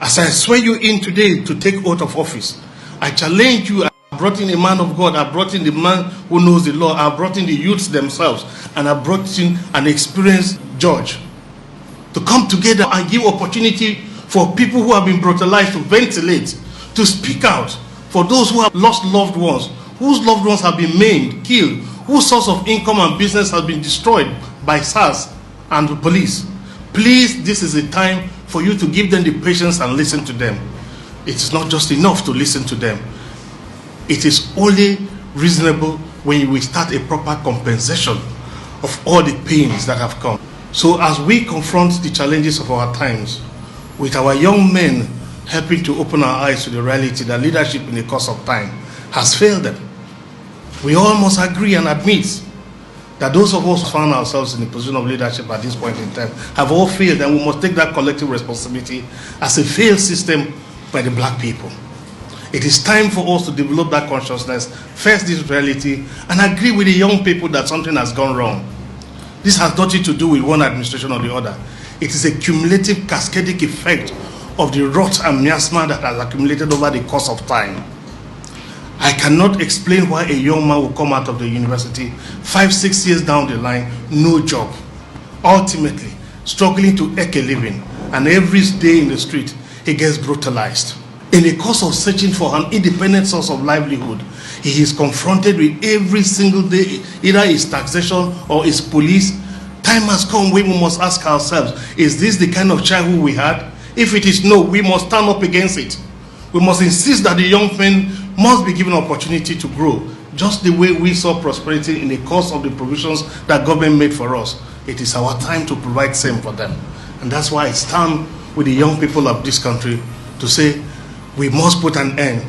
As I swear you in today to take oath of office, I challenge you. I brought in a man of God. I brought in the man who knows the law. I brought in the youths themselves. And I brought in an experienced judge to come together and give opportunity for people who have been brutalized to ventilate, to speak out, for those who have lost loved ones, whose loved ones have been maimed, killed, whose source of income and business has been destroyed by SARS and the police. Please, this is a time for you to give them the patience and listen to them. It is not just enough to listen to them. It is only reasonable when we start a proper compensation of all the pains that have come. So as we confront the challenges of our times, with our young men helping to open our eyes to the reality that leadership in the course of time has failed them, we all must agree and admit that those of us who found ourselves in the position of leadership at this point in time have all failed, and we must take that collective responsibility as a failed system by the black people. It is time for us to develop that consciousness, face this reality, and agree with the young people that something has gone wrong. This has nothing to do with one administration or the other. It is a cumulative, cascading effect of the rot and miasma that has accumulated over the course of time. I cannot explain why a young man will come out of the university 5-6 years down the line, no job, ultimately struggling to eke a living, and every day in the street he gets brutalized. In the course of searching for an independent source of livelihood, he is confronted with every single day either his taxation or his police. Time has come when we must ask ourselves, is this the kind of childhood we had? If it is no, we must stand up against it. We must insist that the young men must be given opportunity to grow, just the way we saw prosperity in the course of the provisions that government made for us. It is our time to provide same for them. And that's why I stand with the young people of this country to say we must put an end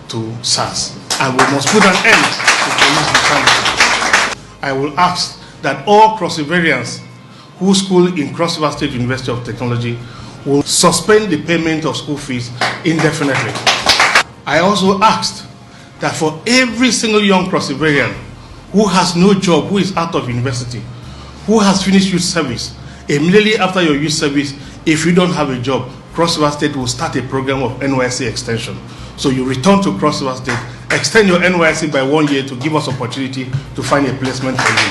to SARS, and we must put an end to police brutality. I will ask that all Cross-Riverians who school in Cross River State University of Technology will suspend the payment of school fees indefinitely. I also asked that for every single young Cross-Riverian who has no job, who is out of university, who has finished youth service, immediately after your youth service, if you don't have a job, Cross River State will start a program of NYSC extension. So you return to Cross River State, extend your NYSC by 1 year to give us opportunity to find a placement for you.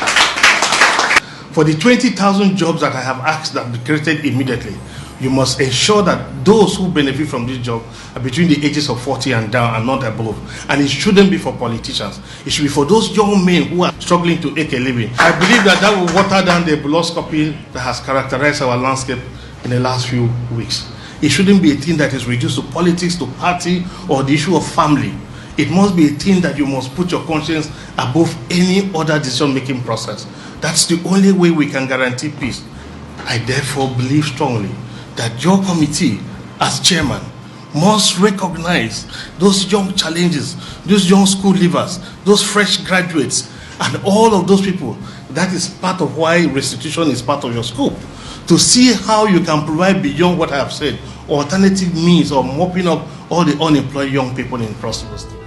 For the 20,000 jobs that I have asked that be created immediately, you must ensure that those who benefit from this job are between the ages of 40 and down and not above. And it shouldn't be for politicians. It should be for those young men who are struggling to make a living. I believe that that will water down the bureaucracy that has characterized our landscape in the last few weeks. It shouldn't be a thing that is reduced to politics, to party, or the issue of family. It must be a thing that you must put your conscience above any other decision-making process. That's the only way we can guarantee peace. I therefore believe strongly that your committee, as chairman, must recognize those young challenges, those young school leavers, those fresh graduates, and all of those people. That is part of why restitution is part of your scope. To see how you can provide beyond what I have said, alternative means of mopping up all the unemployed young people in Cross River State.